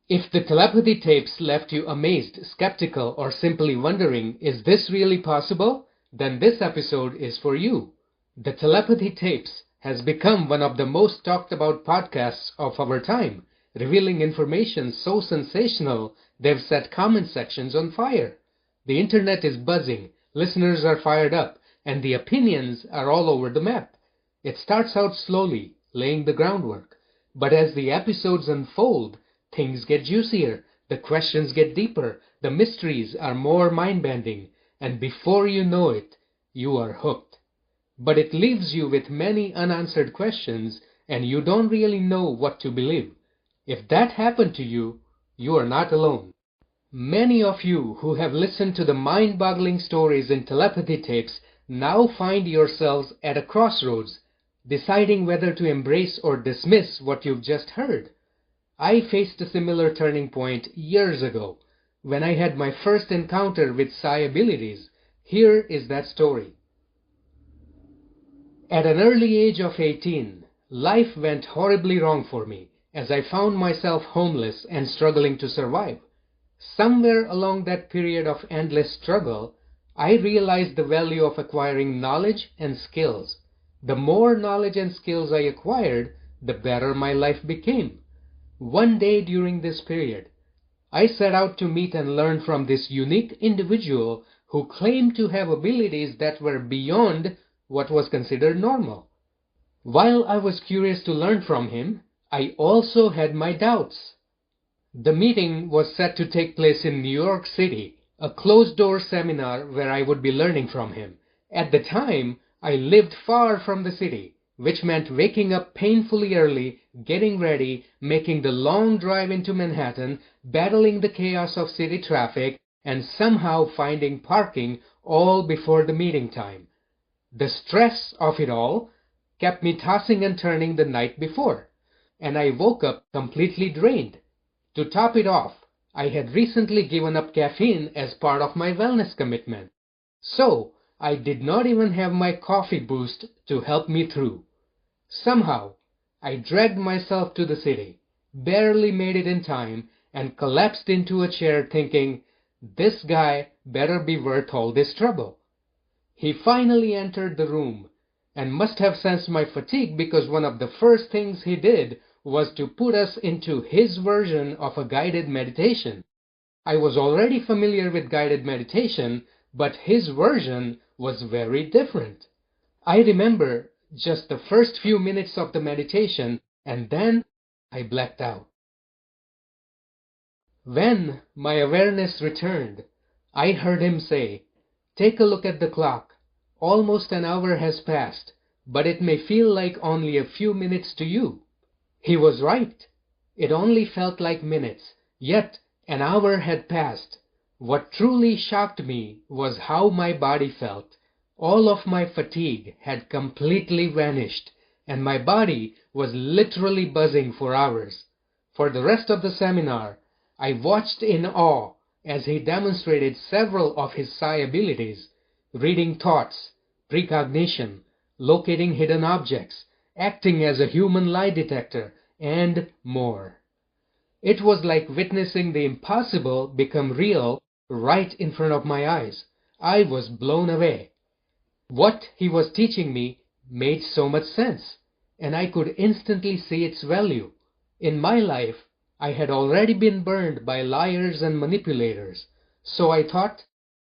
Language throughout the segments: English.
If the telepathy tapes left you amazed, skeptical, or simply wondering, is this really possible? Then this episode is for you. The Telepathy Tapes has become one of the most talked about podcasts of our time, revealing information so sensational they've set comment sections on fire. The internet is buzzing, listeners are fired up, and the opinions are all over the map. It starts out slowly, laying the groundwork, but as the episodes unfold, things get juicier, the questions get deeper, the mysteries are more mind-bending, and before you know it, you are hooked. But it leaves you with many unanswered questions, and you don't really know what to believe. If that happened to you, you are not alone. Many of you who have listened to the mind-boggling stories in telepathy tapes now find yourselves at a crossroads, deciding whether to embrace or dismiss what you've just heard. I faced a similar turning point years ago, when I had my first encounter with psi abilities. Here is that story. At an early age of 18, life went horribly wrong for me, as I found myself homeless and struggling to survive. Somewhere along that period of endless struggle, I realized the value of acquiring knowledge and skills. The more knowledge and skills I acquired, the better my life became. One day during this period, I set out to meet and learn from this unique individual who claimed to have abilities that were beyond what was considered normal. While I was curious to learn from him, I also had my doubts. The meeting was set to take place in New York City, a closed-door seminar where I would be learning from him. At the time, I lived far from the city, which meant waking up painfully early, getting ready, making the long drive into Manhattan, battling the chaos of city traffic, and somehow finding parking all before the meeting time. The stress of it all kept me tossing and turning the night before, and I woke up completely drained. To top it off, I had recently given up caffeine as part of my wellness commitment, so I did not even have my coffee boost to help me through. Somehow, I dragged myself to the city, barely made it in time, and collapsed into a chair thinking, this guy better be worth all this trouble. He finally entered the room, and must have sensed my fatigue because one of the first things he did was to put us into his version of a guided meditation. I was already familiar with guided meditation, but his version was very different. I remember just the first few minutes of the meditation, and then I blacked out. When my awareness returned, I heard him say, "Take a look at the clock. Almost an hour has passed, but it may feel like only a few minutes to you." He was right. It only felt like minutes, yet an hour had passed. What truly shocked me was how my body felt. All of my fatigue had completely vanished, and my body was literally buzzing for hours. For the rest of the seminar, I watched in awe as he demonstrated several of his psi abilities: reading thoughts, precognition, locating hidden objects, acting as a human lie detector, and more. It was like witnessing the impossible become real right in front of my eyes. I was blown away. What he was teaching me made so much sense, and I could instantly see its value. In my life, I had already been burned by liars and manipulators, so I thought,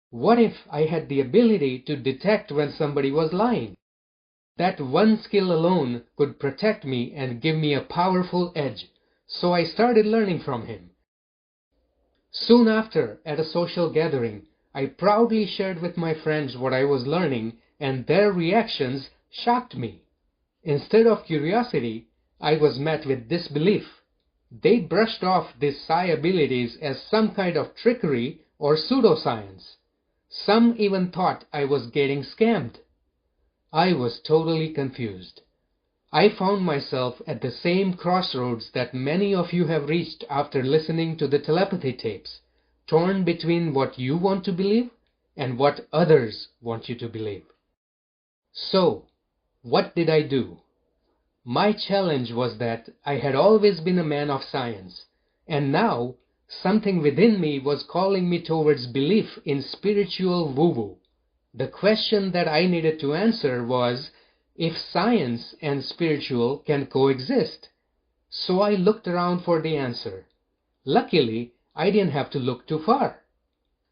what if I had the ability to detect when somebody was lying? That one skill alone could protect me and give me a powerful edge, so I started learning from him. Soon after, at a social gathering, I proudly shared with my friends what I was learning, and their reactions shocked me. Instead of curiosity, I was met with disbelief. They brushed off these psi abilities as some kind of trickery or pseudoscience. Some even thought I was getting scammed. I was totally confused. I found myself at the same crossroads that many of you have reached after listening to the telepathy tapes, torn between what you want to believe and what others want you to believe. So, what did I do? My challenge was that I had always been a man of science, And now, something within me was calling me towards belief in spiritual woo-woo. The question that I needed to answer was if science and spiritual can coexist. So I looked around for the answer. Luckily, I didn't have to look too far.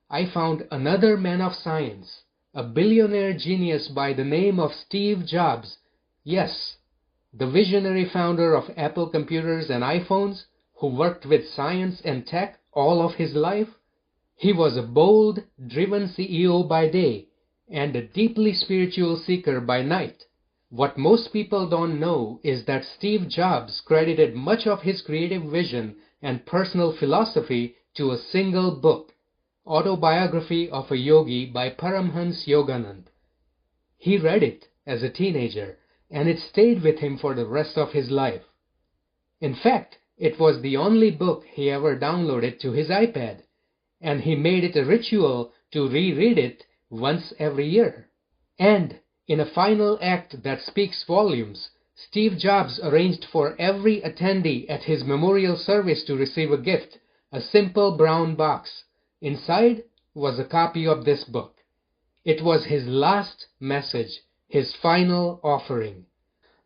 I found another man of science, a billionaire genius by the name of Steve Jobs. Yes, the visionary founder of Apple computers and iPhones, who worked with science and tech all of his life. He was a bold, driven CEO by day and a deeply spiritual seeker by night. What most people don't know is that Steve Jobs credited much of his creative vision and personal philosophy to a single book, Autobiography of a Yogi by Paramhans Yoganand. He read it as a teenager, and it stayed with him for the rest of his life. In fact, it was the only book he ever downloaded to his iPad, and he made it a ritual to reread it once every year. And in a final act that speaks volumes, Steve Jobs arranged for every attendee at his memorial service to receive a gift, a simple brown box. Inside was a copy of this book. It was his last message, his final offering.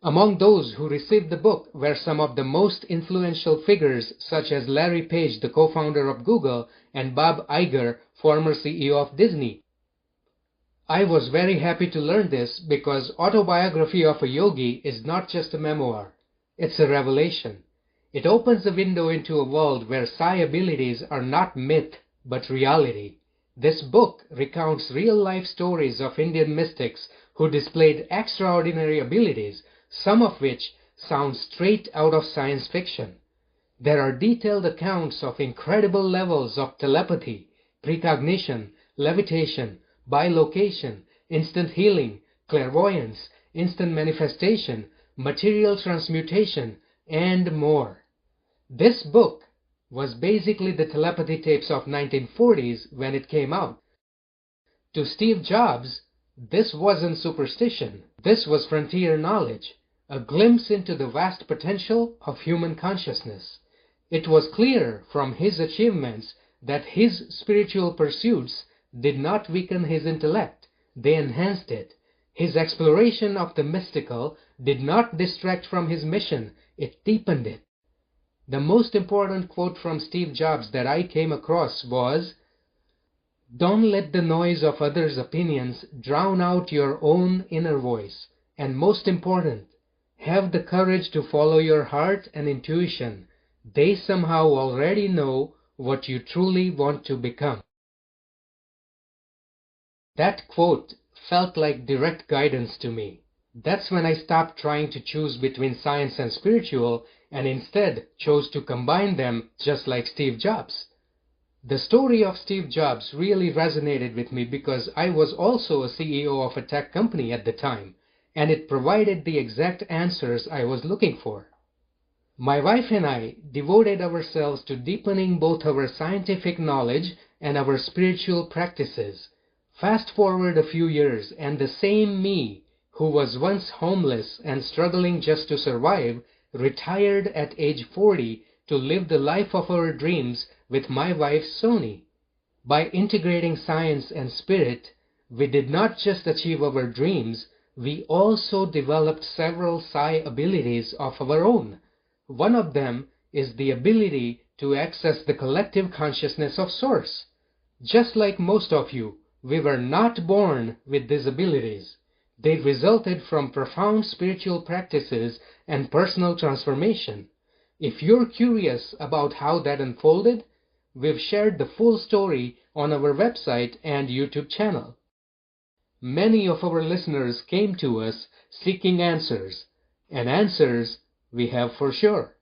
Among those who received the book were some of the most influential figures such as Larry Page, the co-founder of Google, and Bob Iger, former CEO of Disney. I was very happy to learn this because Autobiography of a Yogi is not just a memoir. It's a revelation. It opens a window into a world where psi abilities are not myth but reality. This book recounts real-life stories of Indian mystics who displayed extraordinary abilities, some of which sound straight out of science fiction. There are detailed accounts of incredible levels of telepathy, precognition, levitation, bilocation, instant healing, clairvoyance, instant manifestation, material transmutation, and more. This book was basically the telepathy tapes of 1940s when it came out. To Steve Jobs, this wasn't superstition. This was frontier knowledge, a glimpse into the vast potential of human consciousness. It was clear from his achievements that his spiritual pursuits did not weaken his intellect, they enhanced it. His exploration of the mystical did not distract from his mission, it deepened it. The most important quote from Steve Jobs that I came across was, "Don't let the noise of others' opinions drown out your own inner voice. And most important, have the courage to follow your heart and intuition. They somehow already know what you truly want to become." That quote felt like direct guidance to me. That's when I stopped trying to choose between science and spiritual and instead chose to combine them just like Steve Jobs. The story of Steve Jobs really resonated with me because I was also a CEO of a tech company at the time, and it provided the exact answers I was looking for. My wife and I devoted ourselves to deepening both our scientific knowledge and our spiritual practices. Fast forward a few years and the same me, who was once homeless and struggling just to survive, retired at age 40 to live the life of our dreams with my wife Soni. By integrating science and spirit, we did not just achieve our dreams, we also developed several psi abilities of our own. One of them is the ability to access the collective consciousness of Source. Just like most of you, we were not born with these abilities. They resulted from profound spiritual practices and personal transformation. If you're curious about how that unfolded, we've shared the full story on our website and YouTube channel. Many of our listeners came to us seeking answers, and answers we have for sure.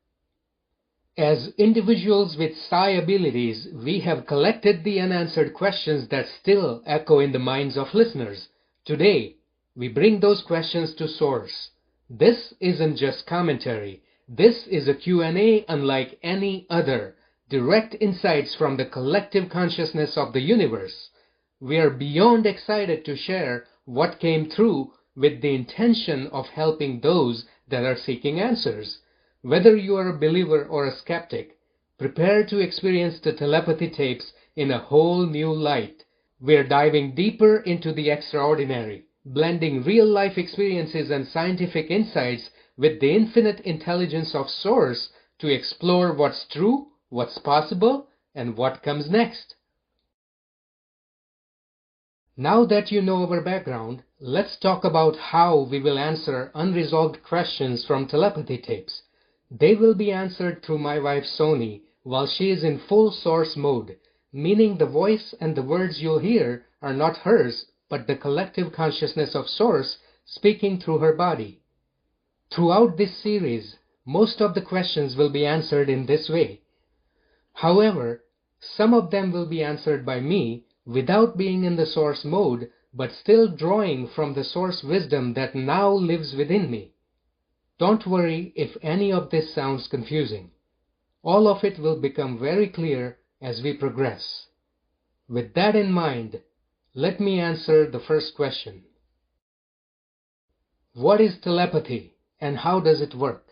As individuals with psi abilities, we have collected the unanswered questions that still echo in the minds of listeners. Today, we bring those questions to Source. This isn't just commentary. This is a Q&A unlike any other. Direct insights from the collective consciousness of the universe. We are beyond excited to share what came through with the intention of helping those that are seeking answers. Whether you are a believer or a skeptic, Prepare to experience the telepathy tapes in a whole new light. We're diving deeper into the extraordinary, blending real-life experiences and scientific insights with the infinite intelligence of Source to explore what's true, what's possible, and what comes next. Now that you know our background, let's talk about how we will answer unresolved questions from telepathy tapes. They will be answered through my wife Soni while she is in full Source mode, meaning the voice and the words you'll hear are not hers, but the collective consciousness of Source speaking through her body. Throughout this series, most of the questions will be answered in this way. However, some of them will be answered by me without being in the Source mode, but still drawing from the Source wisdom that now lives within me. Don't worry if any of this sounds confusing. All of it will become very clear as we progress. With that in mind, let me answer the first question. What is telepathy and how does it work?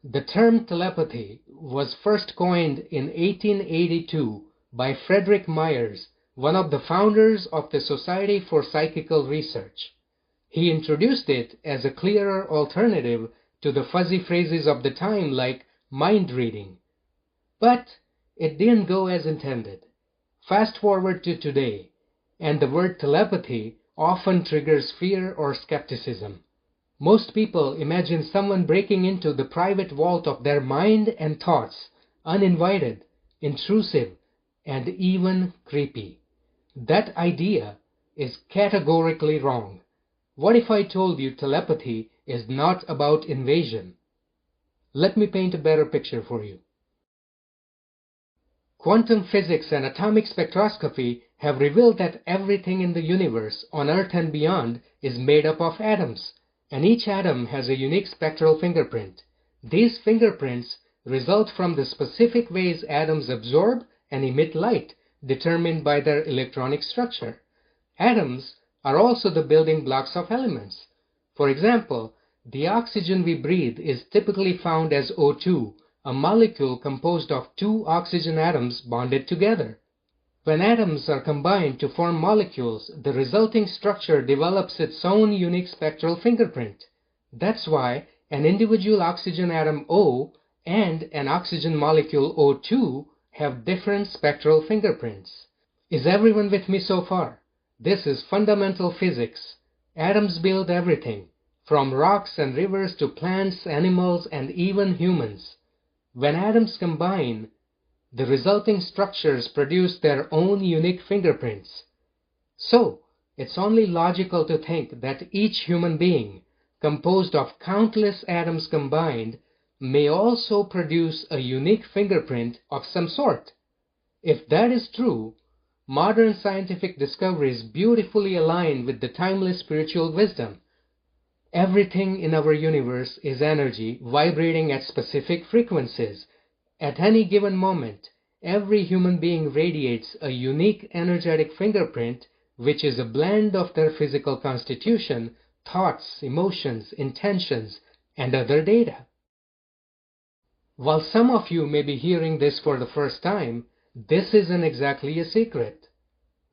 The term telepathy was first coined in 1882 by Frederick Myers, one of the founders of the Society for Psychical Research. He introduced it as a clearer alternative to the fuzzy phrases of the time like mind reading. But it didn't go as intended. Fast forward to today, and the word telepathy often triggers fear or skepticism. Most people imagine someone breaking into the private vault of their mind and thoughts, uninvited, intrusive, and even creepy. That idea is categorically wrong. What if I told you telepathy is not about invasion? Let me paint a better picture for you. Quantum physics and atomic spectroscopy have revealed that everything in the universe, on Earth and beyond, is made up of atoms, and each atom has a unique spectral fingerprint. These fingerprints result from the specific ways atoms absorb and emit light, determined by their electronic structure. Atoms are also the building blocks of elements. For example, the oxygen we breathe is typically found as O2, a molecule composed of two oxygen atoms bonded together. When atoms are combined to form molecules, the resulting structure develops its own unique spectral fingerprint. That's why an individual oxygen atom O and an oxygen molecule O2 have different spectral fingerprints. Is everyone with me so far? This is fundamental physics. Atoms build everything, from rocks and rivers to plants, animals, and even humans. When atoms combine, the resulting structures produce their own unique fingerprints. So, it's only logical to think that each human being, composed of countless atoms combined, may also produce a unique fingerprint of some sort. If that is true, modern scientific discoveries beautifully align with the timeless spiritual wisdom. Everything in our universe is energy vibrating at specific frequencies. At any given moment, every human being radiates a unique energetic fingerprint, which is a blend of their physical constitution, thoughts, emotions, intentions, and other data. While some of you may be hearing this for the first time, this isn't exactly a secret.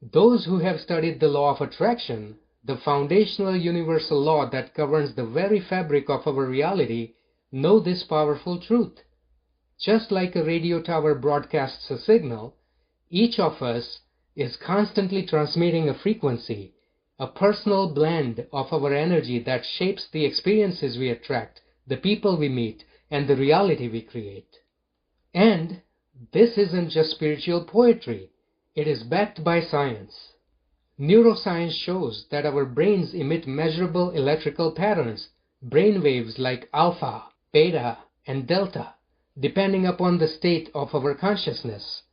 Those who have studied the law of attraction, the foundational universal law that governs the very fabric of our reality, know this powerful truth. Just like a radio tower broadcasts a signal, each of us is constantly transmitting a frequency, a personal blend of our energy that shapes the experiences we attract, the people we meet, and the reality we create. And this isn't just spiritual poetry, it is backed by science. Neuroscience shows that our brains emit measurable electrical patterns, brain waves like alpha, beta, and delta, depending upon the state of our consciousness.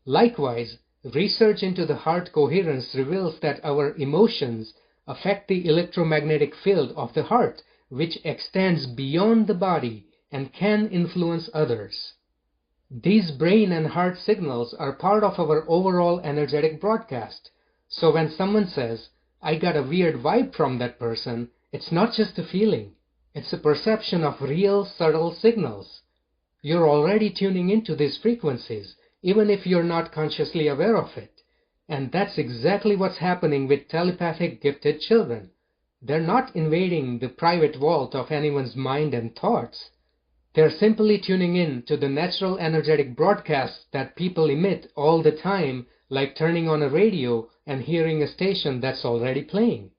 Likewise, research into the heart coherence reveals that our emotions affect the electromagnetic field of the heart, which extends beyond the body and can influence others. These brain and heart signals are part of our overall energetic broadcast. So when someone says, "I got a weird vibe from that person," it's not just a feeling, it's a perception of real subtle signals. You're already tuning into these frequencies, even if you're not consciously aware of it. And that's exactly what's happening with telepathic gifted children. They're not invading the private vault of anyone's mind and thoughts. They're simply tuning in to the natural energetic broadcasts that people emit all the time, like turning on a radio and hearing a station that's already playing.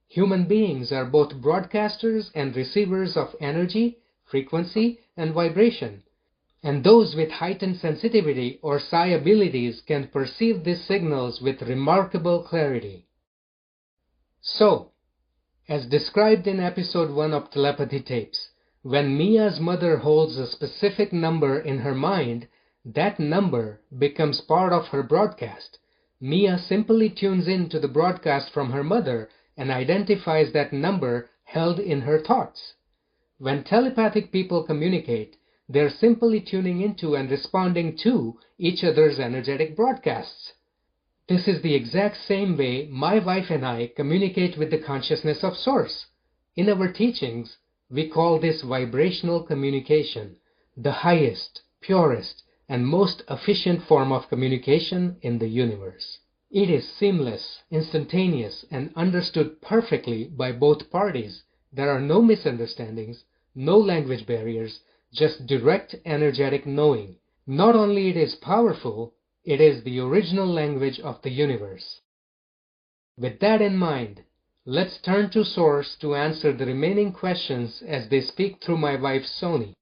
Human beings are both broadcasters and receivers of energy, frequency, and vibration. And those with heightened sensitivity or psi abilities can perceive these signals with remarkable clarity. So, as described in episode 1 of Telepathy Tapes, when Mia's mother holds a specific number in her mind, that number becomes part of her broadcast. Mia simply tunes in to the broadcast from her mother and identifies that number held in her thoughts. When telepathic people communicate, they're simply tuning into and responding to each other's energetic broadcasts. This is the exact same way my wife and I communicate with the consciousness of Source. In our teachings, we call this vibrational communication, the highest, purest, and most efficient form of communication in the universe. It is seamless, instantaneous, and understood perfectly by both parties. There are no misunderstandings, no language barriers, just direct energetic knowing. Not only it is powerful, it is the original language of the universe. With that in mind, let's turn to Source to answer the remaining questions as they speak through my wife Soni.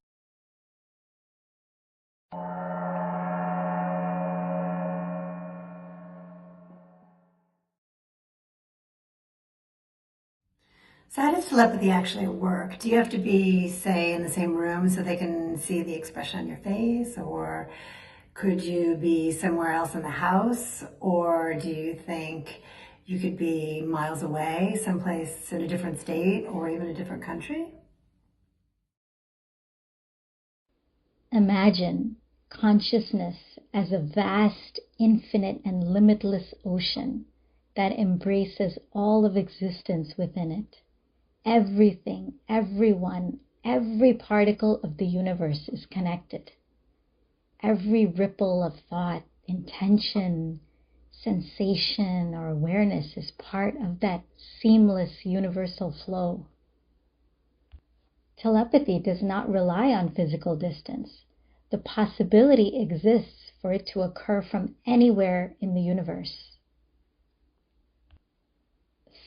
So how does telepathy actually work? Do you have to be, say, in the same room so they can see the expression on your face? Or could you be somewhere else in the house? Or do you think you could be miles away, someplace in a different state or even a different country? Imagine consciousness as a vast, infinite, and limitless ocean that embraces all of existence within it. Everything, everyone, every particle of the universe is connected. Every ripple of thought, intention, sensation, or awareness is part of that seamless universal flow. Telepathy does not rely on physical distance. The possibility exists for it to occur from anywhere in the universe.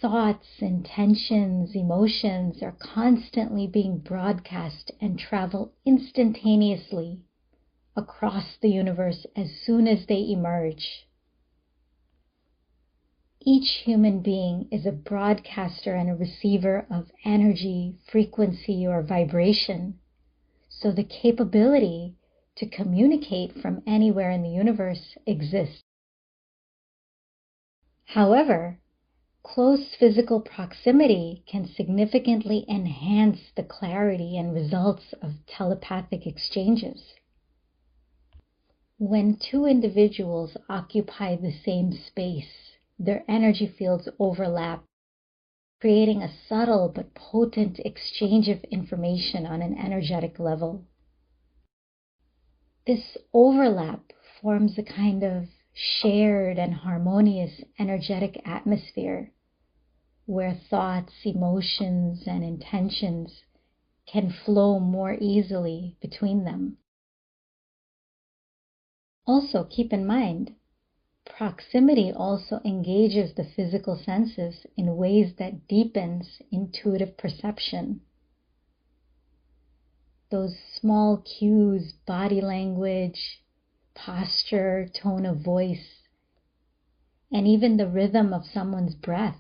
Thoughts, intentions, emotions are constantly being broadcast and travel instantaneously across the universe as soon as they emerge. Each human being is a broadcaster and a receiver of energy, frequency, or vibration, so the capability to communicate from anywhere in the universe exists. However, close physical proximity can significantly enhance the clarity and results of telepathic exchanges. When two individuals occupy the same space, their energy fields overlap, creating a subtle but potent exchange of information on an energetic level. This overlap forms a kind of shared and harmonious energetic atmosphere where thoughts, emotions, and intentions can flow more easily between them. Also, keep in mind, proximity also engages the physical senses in ways that deepens intuitive perception. Those small cues, body language, posture, tone of voice, and even the rhythm of someone's breath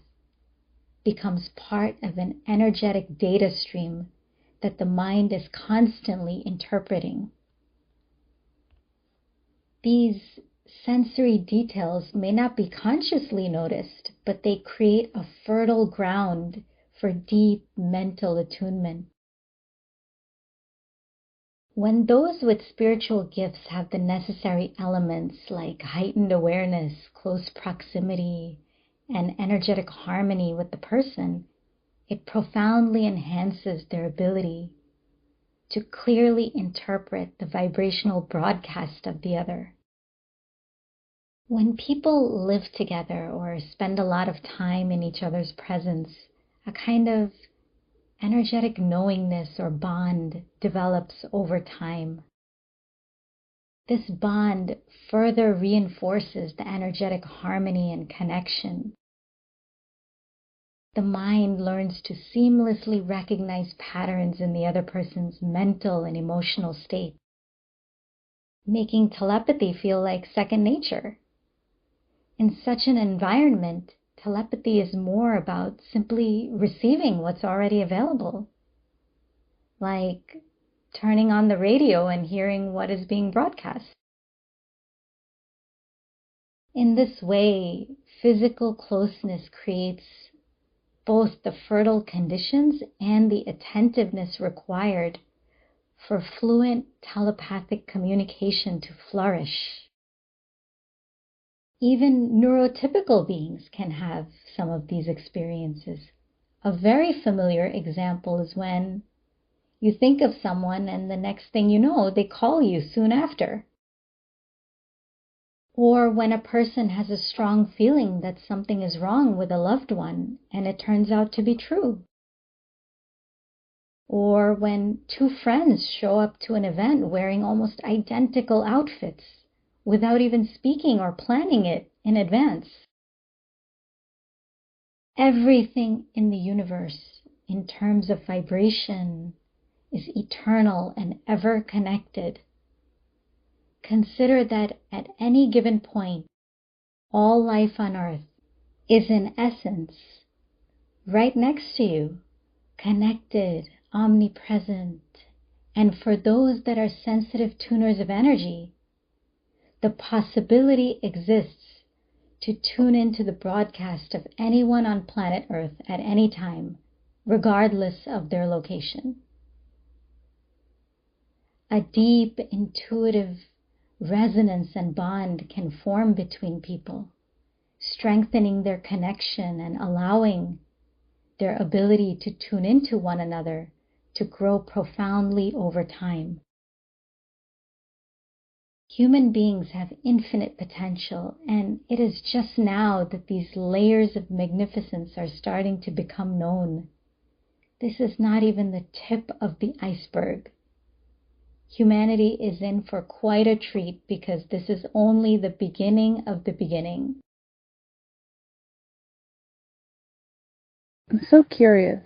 becomes part of an energetic data stream that the mind is constantly interpreting. These sensory details may not be consciously noticed, but they create a fertile ground for deep mental attunement. When those with spiritual gifts have the necessary elements like heightened awareness, close proximity, and energetic harmony with the person, it profoundly enhances their ability to clearly interpret the vibrational broadcast of the other. When people live together or spend a lot of time in each other's presence, a kind of energetic knowingness or bond develops over time. This bond further reinforces the energetic harmony and connection. The mind learns to seamlessly recognize patterns in the other person's mental and emotional state, making telepathy feel like second nature. In such an environment, telepathy is more about simply receiving what's already available, like turning on the radio and hearing what is being broadcast. In this way, physical closeness creates both the fertile conditions and the attentiveness required for fluent telepathic communication to flourish. Even neurotypical beings can have some of these experiences. A very familiar example is when you think of someone and the next thing you know, they call you soon after. Or when a person has a strong feeling that something is wrong with a loved one and it turns out to be true. Or when two friends show up to an event wearing almost identical outfits without even speaking or planning it in advance. Everything in the universe, in terms of vibration, is eternal and ever connected. Consider that at any given point, all life on earth is in essence right next to you, connected, omnipresent, and for those that are sensitive tuners of energy, the possibility exists to tune into the broadcast of anyone on planet Earth at any time, regardless of their location. A deep, intuitive resonance and bond can form between people, strengthening their connection and allowing their ability to tune into one another to grow profoundly over time. Human beings have infinite potential, and it is just now that these layers of magnificence are starting to become known. This is not even the tip of the iceberg. Humanity is in for quite a treat because this is only the beginning of the beginning. I'm so curious.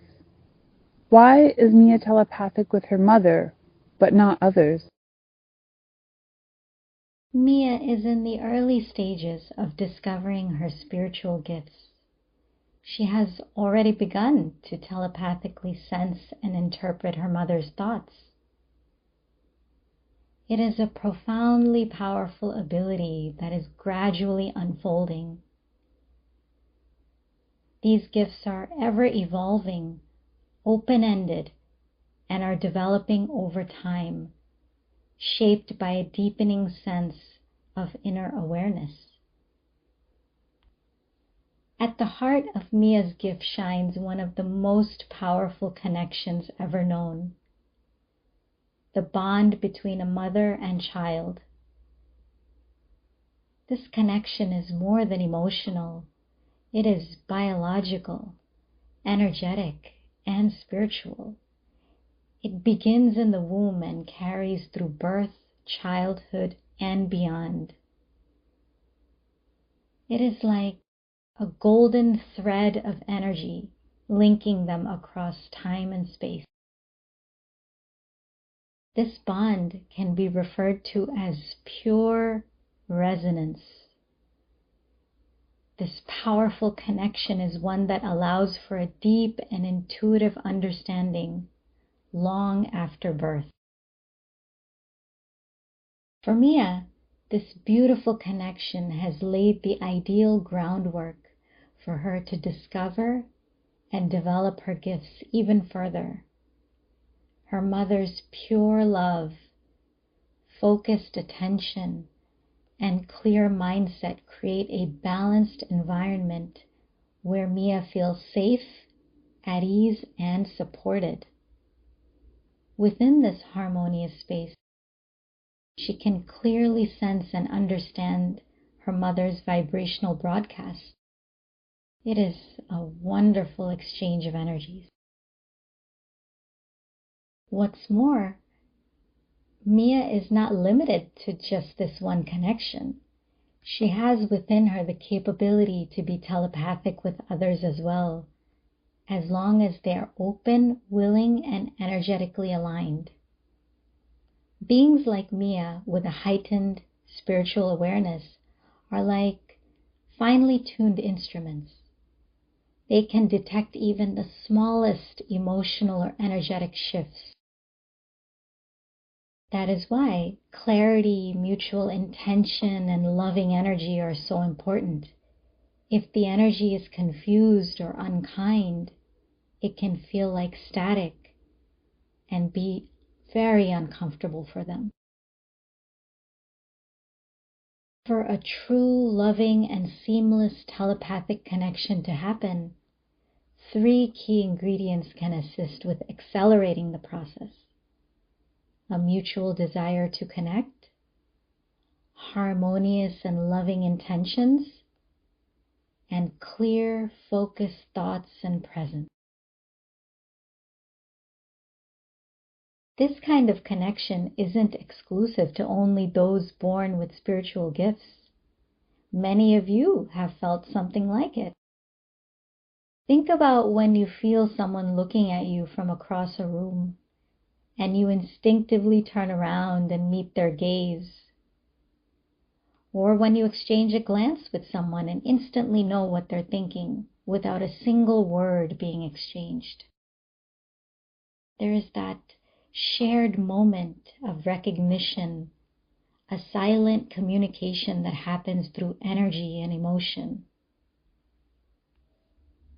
Why is Mia telepathic with her mother, but not others? Mia is in the early stages of discovering her spiritual gifts. She has already begun to telepathically sense and interpret her mother's thoughts. It is a profoundly powerful ability that is gradually unfolding. These gifts are ever evolving, open-ended, and are developing over time, shaped by a deepening sense of inner awareness. At the heart of Mia's gift shines one of the most powerful connections ever known, the bond between a mother and child. This connection is more than emotional. It is biological, energetic, and spiritual. It begins in the womb and carries through birth, childhood, and beyond. It is like a golden thread of energy linking them across time and space. This bond can be referred to as pure resonance. This powerful connection is one that allows for a deep and intuitive understanding long after birth. For Mia, this beautiful connection has laid the ideal groundwork for her to discover and develop her gifts even further. Her mother's pure love, focused attention, and clear mindset create a balanced environment where Mia feels safe, at ease, and supported. Within this harmonious space, she can clearly sense and understand her mother's vibrational broadcast. It is a wonderful exchange of energies. What's more, Mia is not limited to just this one connection. She has within her the capability to be telepathic with others as well, as long as they are open, willing, and energetically aligned. Beings like Mia with a heightened spiritual awareness are like finely tuned instruments. They can detect even the smallest emotional or energetic shifts. That is why clarity, mutual intention, and loving energy are so important. If the energy is confused or unkind, it can feel like static and be very uncomfortable for them. For a true, loving, and seamless telepathic connection to happen, 3 key ingredients can assist with accelerating the process: a mutual desire to connect, harmonious and loving intentions, and clear, focused thoughts and presence. This kind of connection isn't exclusive to only those born with spiritual gifts. Many of you have felt something like it. Think about when you feel someone looking at you from across a room, and you instinctively turn around and meet their gaze. Or when you exchange a glance with someone and instantly know what they're thinking without a single word being exchanged. There is that shared moment of recognition, a silent communication that happens through energy and emotion.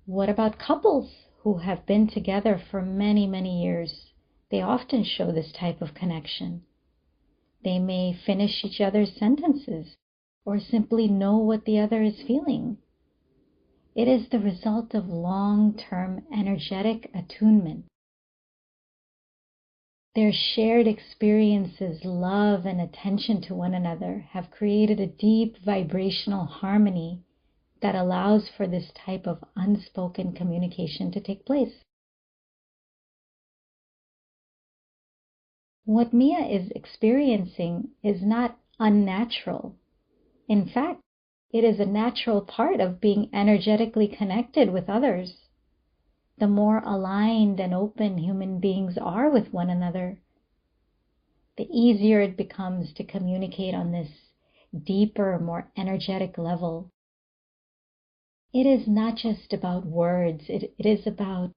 What about couples who have been together for many, many years? They often show this type of connection. They may finish each other's sentences or simply know what the other is feeling. It is the result of long-term energetic attunement. Their shared experiences, love, and attention to one another have created a deep vibrational harmony that allows for this type of unspoken communication to take place. What Mia is experiencing is not unnatural. In fact, it is a natural part of being energetically connected with others. The more aligned and open human beings are with one another, the easier it becomes to communicate on this deeper, more energetic level. It is not just about words, it is about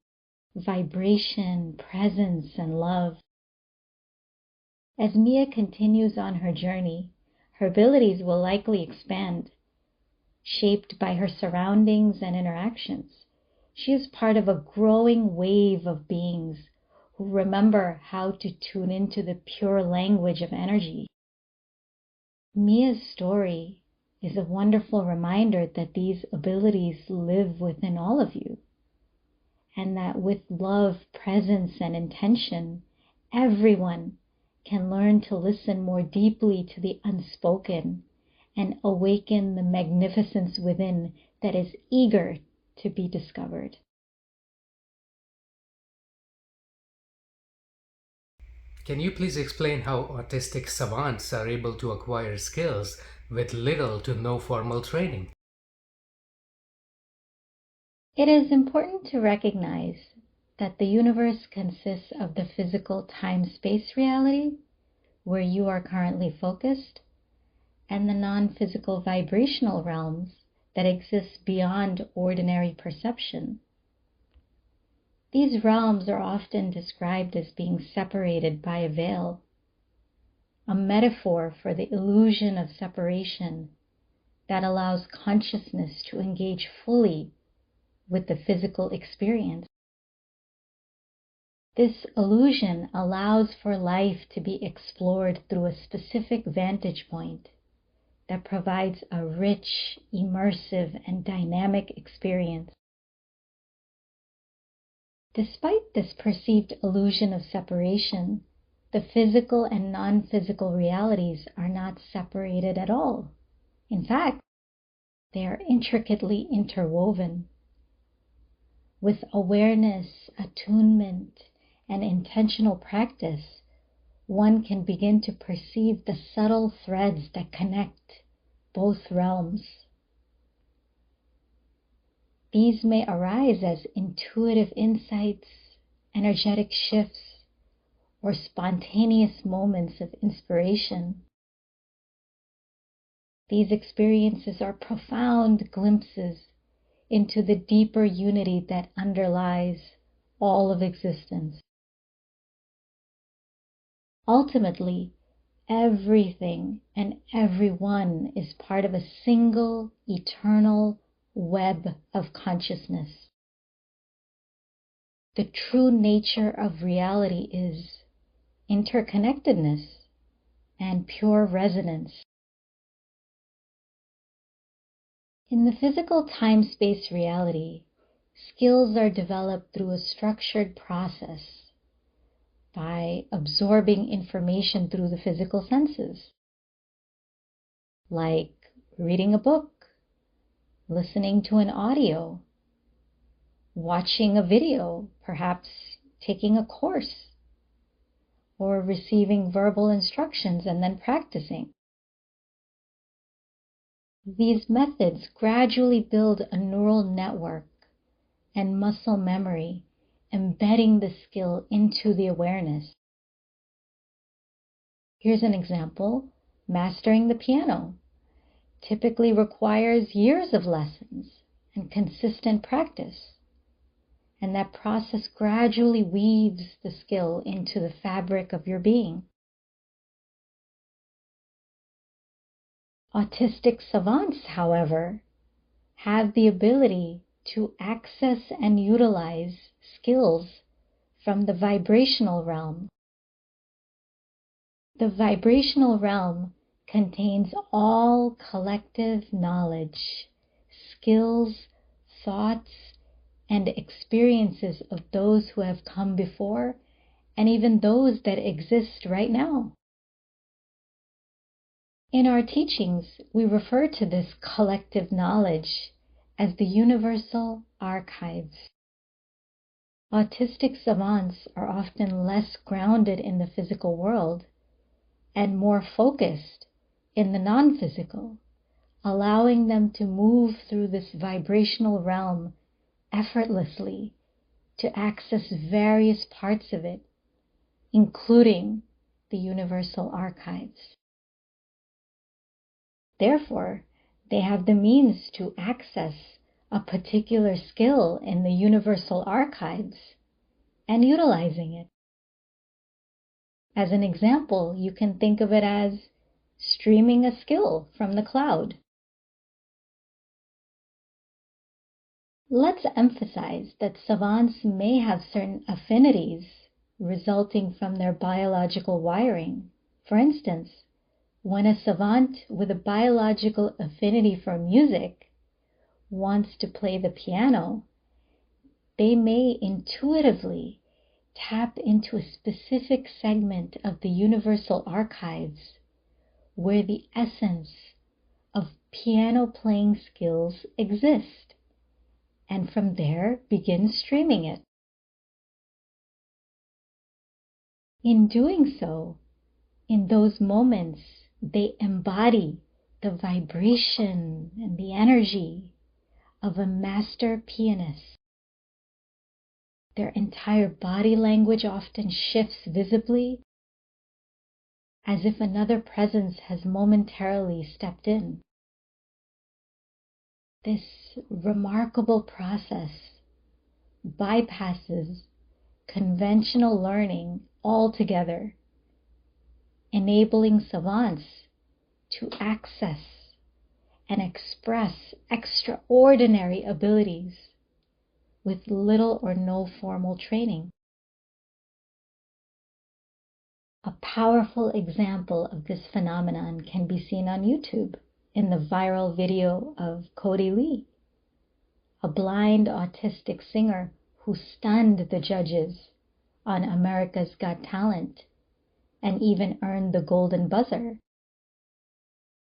vibration, presence, and love. As Mia continues on her journey, her abilities will likely expand, shaped by her surroundings and interactions. She is part of a growing wave of beings who remember how to tune into the pure language of energy. Mia's story is a wonderful reminder that these abilities live within all of you, and that with love, presence, and intention, everyone can learn to listen more deeply to the unspoken and awaken the magnificence within that is eager to be discovered. Can you please explain how autistic savants are able to acquire skills with little to no formal training? It is important to recognize that the universe consists of the physical time-space reality, where you are currently focused, and the non-physical vibrational realms that exist beyond ordinary perception. These realms are often described as being separated by a veil, a metaphor for the illusion of separation that allows consciousness to engage fully with the physical experience. This illusion allows for life to be explored through a specific vantage point that provides a rich, immersive, and dynamic experience. Despite this perceived illusion of separation, the physical and non-physical realities are not separated at all. In fact, they are intricately interwoven. With awareness, attunement, and intentional practice, one can begin to perceive the subtle threads that connect both realms. These may arise as intuitive insights, energetic shifts, or spontaneous moments of inspiration. These experiences are profound glimpses into the deeper unity that underlies all of existence. Ultimately, everything and everyone is part of a single eternal web of consciousness. The true nature of reality is interconnectedness and pure resonance. In the physical time-space reality, skills are developed through a structured process by absorbing information through the physical senses, like reading a book, listening to an audio, watching a video, perhaps taking a course, or receiving verbal instructions and then practicing. These methods gradually build a neural network and muscle memory, embedding the skill into the awareness. Here's an example. Mastering the piano typically requires years of lessons and consistent practice, and that process gradually weaves the skill into the fabric of your being. Autistic savants, however, have the ability to access and utilize skills from the vibrational realm. The vibrational realm contains all collective knowledge, skills, thoughts, and experiences of those who have come before, and even those that exist right now. In our teachings, we refer to this collective knowledge as the universal archives. Autistic savants are often less grounded in the physical world and more focused in the non-physical, allowing them to move through this vibrational realm effortlessly to access various parts of it, including the universal archives. Therefore, they have the means to access a particular skill in the universal archives and utilizing it. As an example, you can think of it as streaming a skill from the cloud. Let's emphasize that savants may have certain affinities resulting from their biological wiring. For instance, when a savant with a biological affinity for music wants to play the piano, they may intuitively tap into a specific segment of the universal archives where the essence of piano playing skills exist, and from there begin streaming it. In doing so, in those moments, they embody the vibration and the energy of a master pianist. Their entire body language often shifts visibly, as if another presence has momentarily stepped in. This remarkable process bypasses conventional learning altogether, enabling savants to access and express extraordinary abilities with little or no formal training. A powerful example of this phenomenon can be seen on YouTube in the viral video of Cody Lee, a blind autistic singer who stunned the judges on America's Got Talent and even earned the golden buzzer.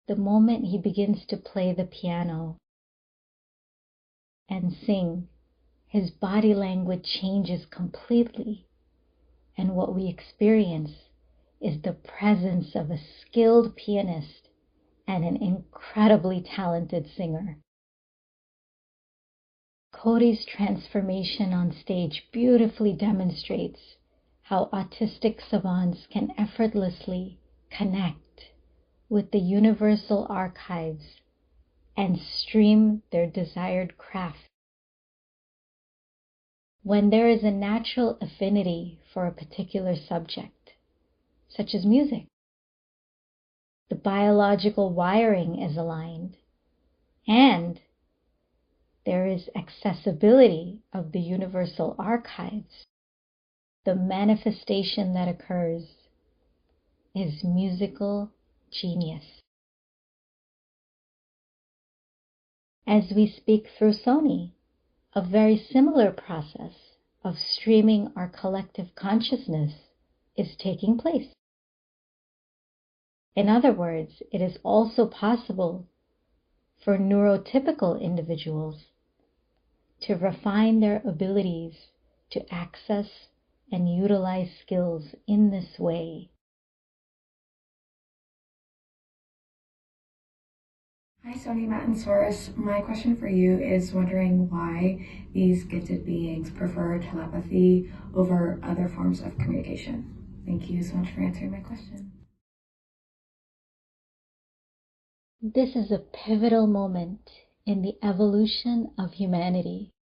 The moment he begins to play the piano and sing, his body language changes completely, and what we experience is the presence of a skilled pianist and an incredibly talented singer. Cody's transformation on stage beautifully demonstrates how autistic savants can effortlessly connect with the universal archives and stream their desired craft. When there is a natural affinity for a particular subject, such as music, the biological wiring is aligned, and there is accessibility of the universal archives. The manifestation that occurs is musical genius. As we speak through Soni, a very similar process of streaming our collective consciousness is taking place. In other words, it is also possible for neurotypical individuals to refine their abilities to access and utilize skills in this way. Hi, Soni, Matt, and Source. My question for you is wondering why these gifted beings prefer telepathy over other forms of communication. Thank you so much for answering my question. This is a pivotal moment in the evolution of humanity,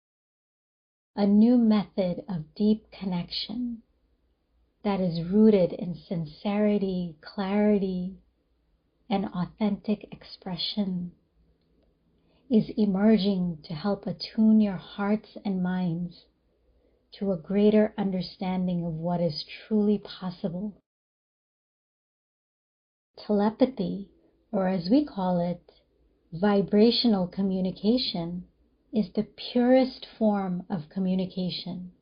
a new method of deep connection that is rooted in sincerity, clarity, and authentic expression is emerging to help attune your hearts and minds to a greater understanding of what is truly possible. Telepathy, or as we call it, vibrational communication, is the purest form of communication.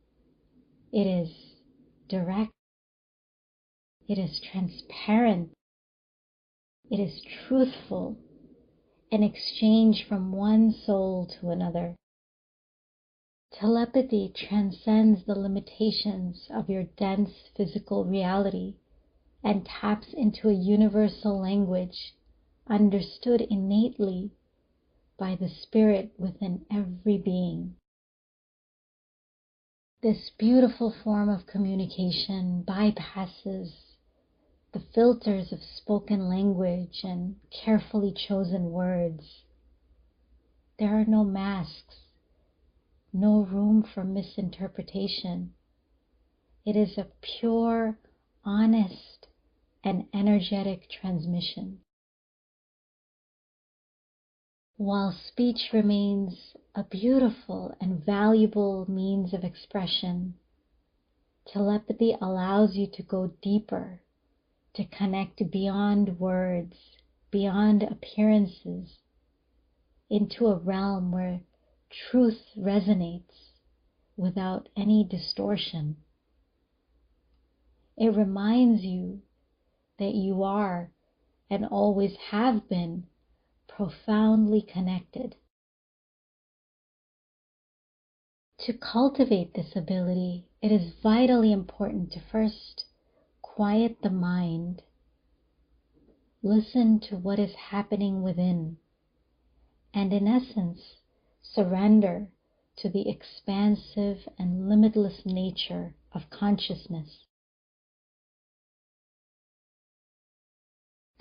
It is direct, it is transparent, it is truthful, an exchange from one soul to another. Telepathy transcends the limitations of your dense physical reality and taps into a universal language understood innately by the spirit within every being. This beautiful form of communication bypasses the filters of spoken language and carefully chosen words. There are no masks, no room for misinterpretation. It is a pure, honest, and energetic transmission. While speech remains a beautiful and valuable means of expression, telepathy allows you to go deeper, to connect beyond words, beyond appearances, into a realm where truth resonates without any distortion. It reminds you that you are and always have been profoundly connected. To cultivate this ability, it is vitally important to first quiet the mind, listen to what is happening within, and in essence, surrender to the expansive and limitless nature of consciousness.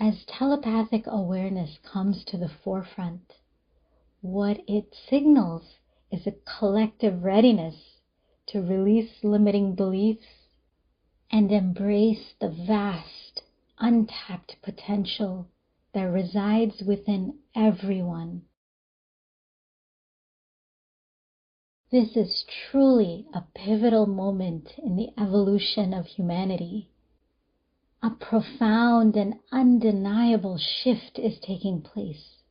As telepathic awareness comes to the forefront, what it signals is a collective readiness to release limiting beliefs and embrace the vast, untapped potential that resides within everyone. This is truly a pivotal moment in the evolution of humanity. A profound and undeniable shift is taking place.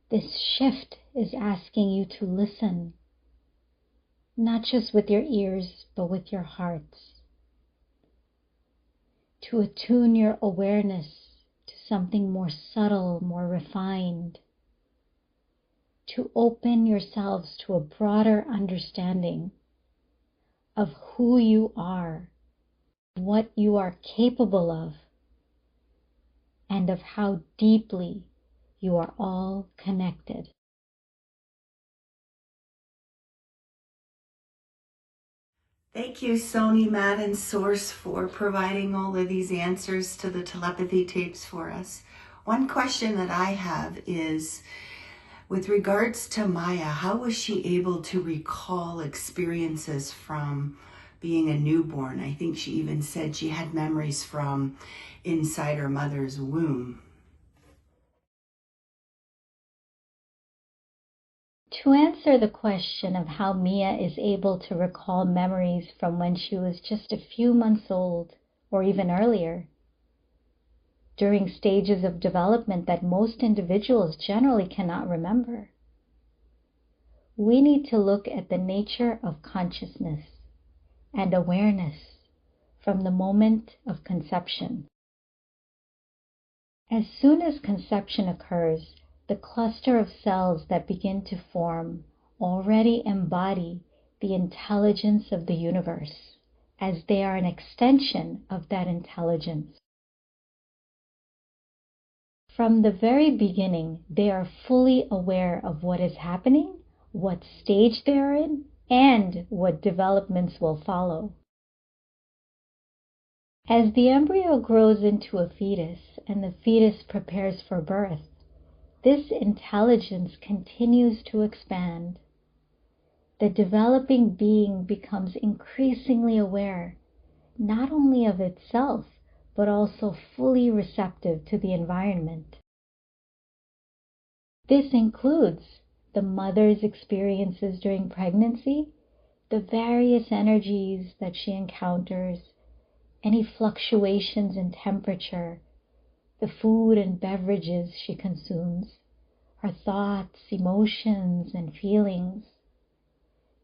This shift is asking you to listen, not just with your ears, but with your hearts. To attune your awareness to something more subtle, more refined. To open yourselves to a broader understanding of who you are, what you are capable of, and of how deeply you are all connected. Thank you, Soni, Matt, and Source, for providing all of these answers to the telepathy tapes for us. One question that I have is, with regards to Maya, how was she able to recall experiences from being a newborn? I think she even said she had memories from inside her mother's womb. To answer the question of how Mia is able to recall memories from when she was just a few months old, or even earlier, during stages of development that most individuals generally cannot remember, we need to look at the nature of consciousness and awareness from the moment of conception. As soon as conception occurs, the cluster of cells that begin to form already embody the intelligence of the universe, as they are an extension of that intelligence. From the very beginning, they are fully aware of what is happening, what stage they are in, and what developments will follow. As the embryo grows into a fetus and the fetus prepares for birth, this intelligence continues to expand. The developing being becomes increasingly aware, not only of itself, but also fully receptive to the environment. This includes the mother's experiences during pregnancy, the various energies that she encounters, any fluctuations in temperature, the food and beverages she consumes, her thoughts, emotions, and feelings,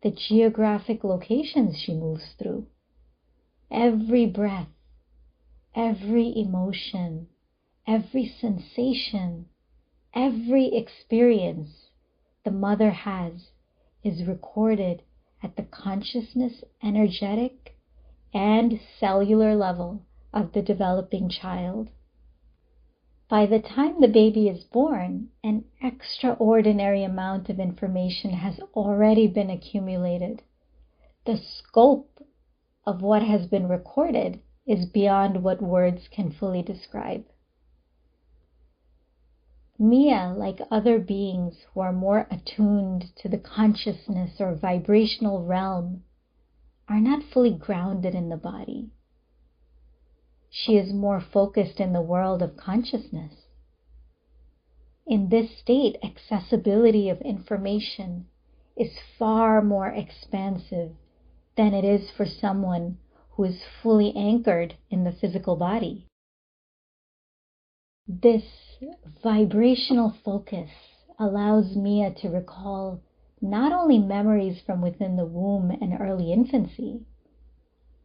the geographic locations she moves through, every breath, every emotion, every sensation, every experience the mother has is recorded at the consciousness, energetic, and cellular level of the developing child. By the time the baby is born, an extraordinary amount of information has already been accumulated. The scope of what has been recorded is beyond what words can fully describe. Mia, like other beings who are more attuned to the consciousness or vibrational realm, are not fully grounded in the body. She is more focused in the world of consciousness. In this state, accessibility of information is far more expansive than it is for someone who is fully anchored in the physical body. This vibrational focus allows Mia to recall not only memories from within the womb and early infancy,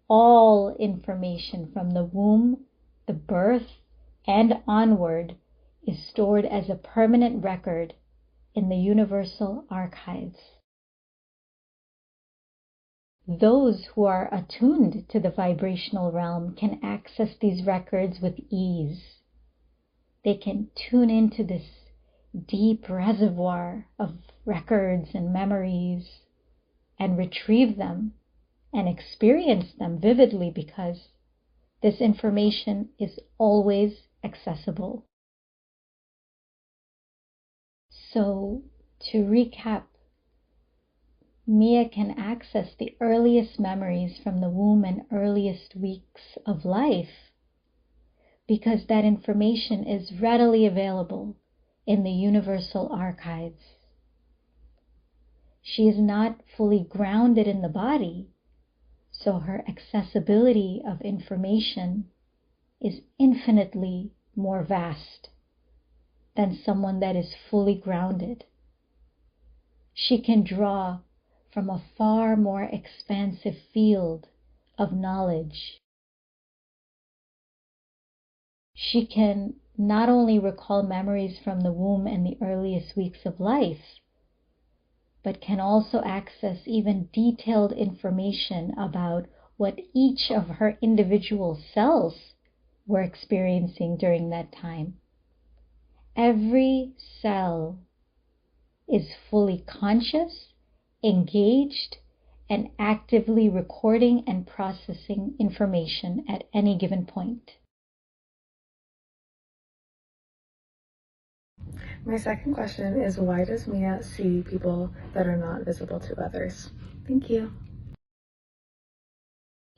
all information from the womb, the birth, and onward is stored as a permanent record in the universal archives. Those who are attuned to the vibrational realm can access these records with ease. They can tune into this deep reservoir of records and memories and retrieve them and experience them vividly because this information is always accessible. So, to recap, Mia can access the earliest memories from the womb and earliest weeks of life because that information is readily available in the universal archives. She is not fully grounded in the body, so her accessibility of information is infinitely more vast than someone that is fully grounded. She can draw from a far more expansive field of knowledge. She can not only recall memories from the womb and the earliest weeks of life, but can also access even detailed information about what each of her individual cells were experiencing during that time. Every cell is fully conscious, engaged, and actively recording and processing information at any given point. My second question is, why does Mia see people that are not visible to others? Thank you.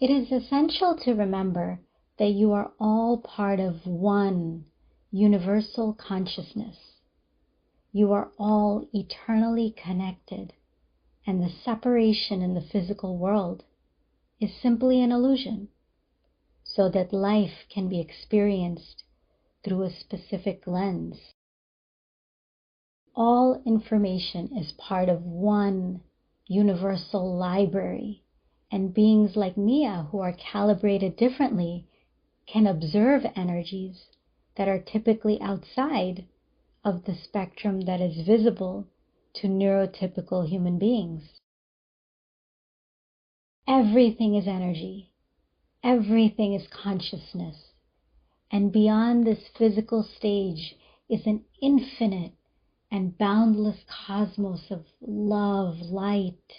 It is essential to remember that you are all part of one universal consciousness. You are all eternally connected, and the separation in the physical world is simply an illusion, so that life can be experienced through a specific lens. All information is part of one universal library, and beings like Mia, who are calibrated differently, can observe energies that are typically outside of the spectrum that is visible to neurotypical human beings. Everything is energy. Everything is consciousness. And beyond this physical stage is an infinite and boundless cosmos of love, light,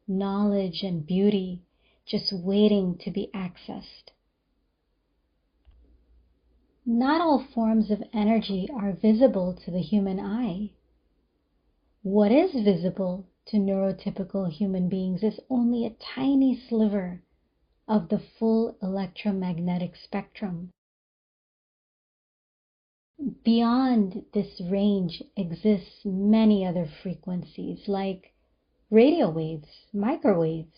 knowledge, and beauty just waiting to be accessed. Not all forms of energy are visible to the human eye. What is visible to neurotypical human beings is only a tiny sliver of the full electromagnetic spectrum. Beyond this range exists many other frequencies like radio waves, microwaves,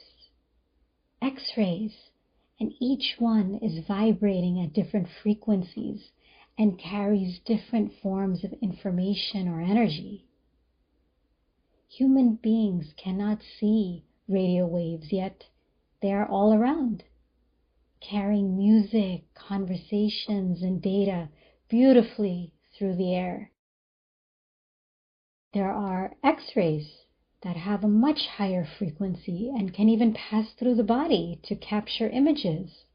X-rays, and each one is vibrating at different frequencies and carries different forms of information or energy. Human beings cannot see radio waves, yet they are all around, carrying music, conversations, and data beautifully through the air. There are X-rays that have a much higher frequency and can even pass through the body to capture images.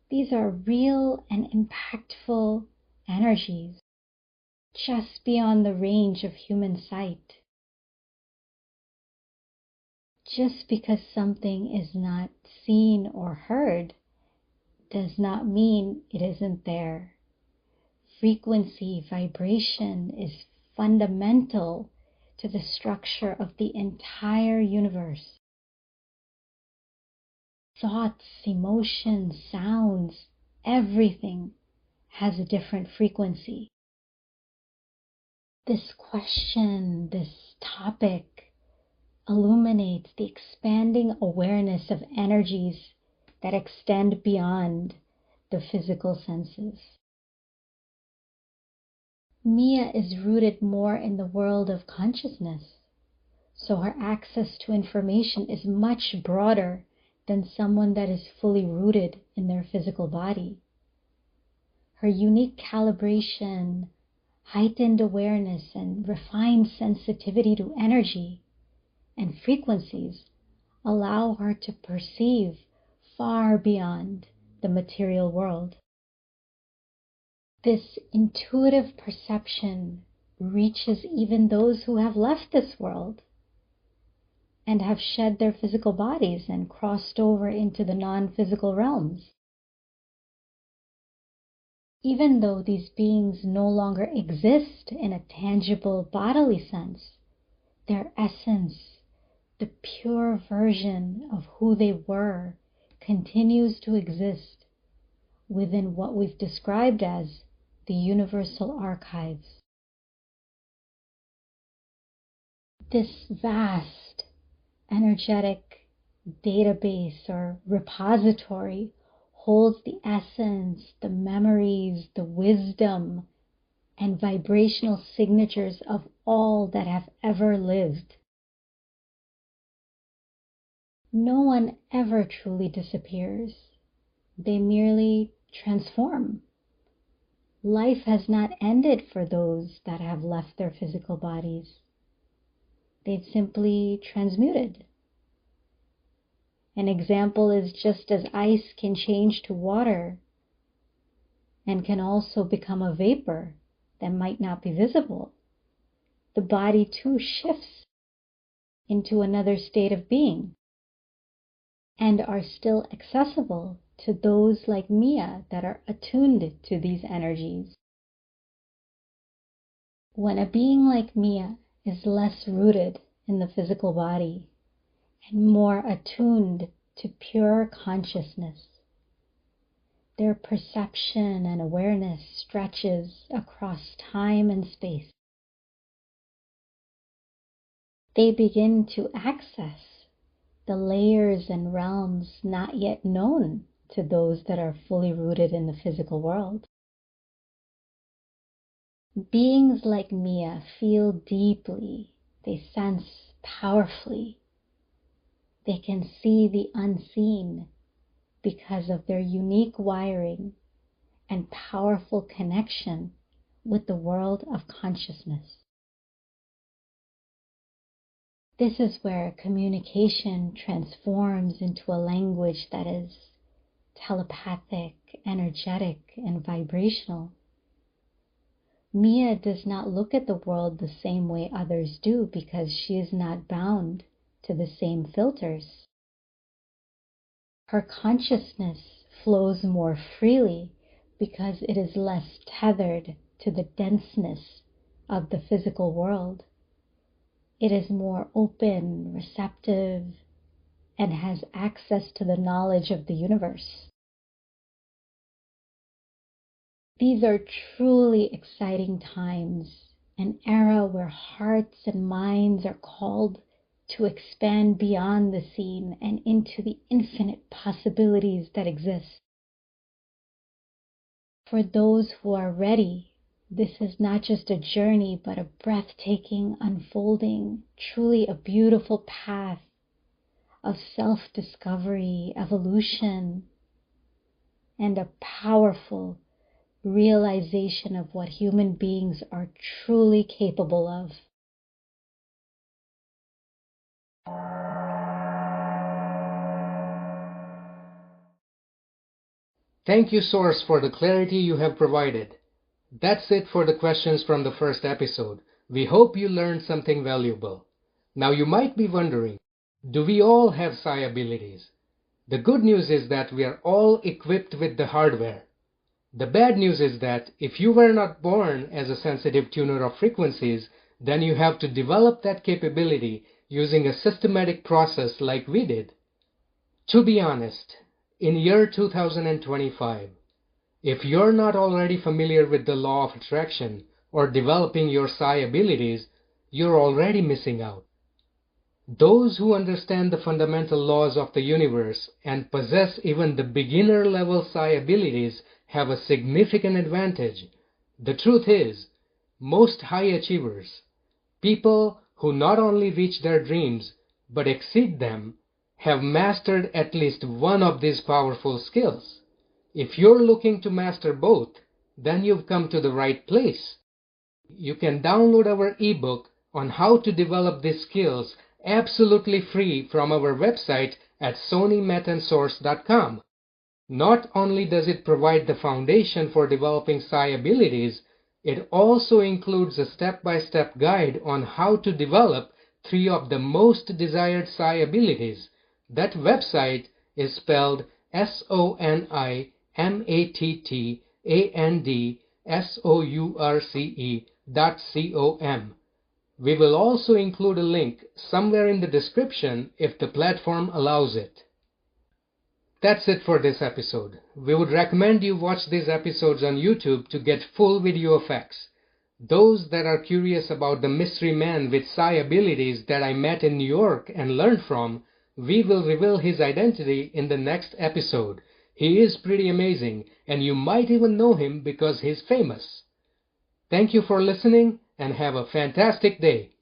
These are real and impactful energies just beyond the range of human sight. Just because something is not seen or heard does not mean it isn't there. Frequency, vibration is fundamental to the structure of the entire universe. Thoughts, emotions, sounds, everything has a different frequency. This question, this topic, illuminates the expanding awareness of energies that extend beyond the physical senses. Mia is rooted more in the world of consciousness, so her access to information is much broader than someone that is fully rooted in their physical body. Her unique calibration, heightened awareness, and refined sensitivity to energy and frequencies allow her to perceive far beyond the material world. This intuitive perception reaches even those who have left this world and have shed their physical bodies and crossed over into the non-physical realms. Even though these beings no longer exist in a tangible bodily sense, their essence, the pure version of who they were, continues to exist within what we've described as the universal archives. This vast energetic database or repository holds the essence, the memories, the wisdom, and vibrational signatures of all that have ever lived. No one ever truly disappears. They merely transform. Life has not ended for those that have left their physical bodies. They've simply transmuted. An example is just as ice can change to water and can also become a vapor that might not be visible, the body too shifts into another state of being and are still accessible to those like Mia that are attuned to these energies. When a being like Mia is less rooted in the physical body and more attuned to pure consciousness, their perception and awareness stretches across time and space. They begin to access the layers and realms not yet known to those that are fully rooted in the physical world. Beings like Mia feel deeply, they sense powerfully. They can see the unseen because of their unique wiring and powerful connection with the world of consciousness. This is where communication transforms into a language that is telepathic, energetic, and vibrational. Mia does not look at the world the same way others do because she is not bound to the same filters. Her consciousness flows more freely because it is less tethered to the denseness of the physical world. It is more open, receptive, and has access to the knowledge of the universe. These are truly exciting times, an era where hearts and minds are called to expand beyond the seen and into the infinite possibilities that exist. For those who are ready, this is not just a journey, but a breathtaking unfolding, truly a beautiful path of self-discovery, evolution, and a powerful realization of what human beings are truly capable of. Thank you, Source, for the clarity you have provided. That's it for the questions from the first episode. We hope you learned something valuable. Now you might be wondering, do we all have psi abilities? The good news is that we are all equipped with the hardware. The bad news is that if you were not born as a sensitive tuner of frequencies, then you have to develop that capability using a systematic process like we did. To be honest, in year 2025, if you're not already familiar with the law of attraction or developing your psi abilities, you're already missing out. Those who understand the fundamental laws of the universe and possess even the beginner-level psi abilities have a significant advantage. The truth is, most high achievers, people who not only reach their dreams but exceed them, have mastered at least one of these powerful skills. If you're looking to master both, then you've come to the right place. You can download our ebook on how to develop these skills absolutely free from our website at sonimetandsource.com. Not only does it provide the foundation for developing psi abilities, it also includes a step-by-step guide on how to develop 3 of the most desired psi abilities. That website is spelled sonimatandsource.com. We will also include a link somewhere in the description if the platform allows it. That's it for this episode. We would recommend you watch these episodes on YouTube to get full video effects. Those that are curious about the mystery man with psi abilities that I met in New York and learned from, we will reveal his identity in the next episode. He is pretty amazing, and you might even know him because he's famous. Thank you for listening, and have a fantastic day.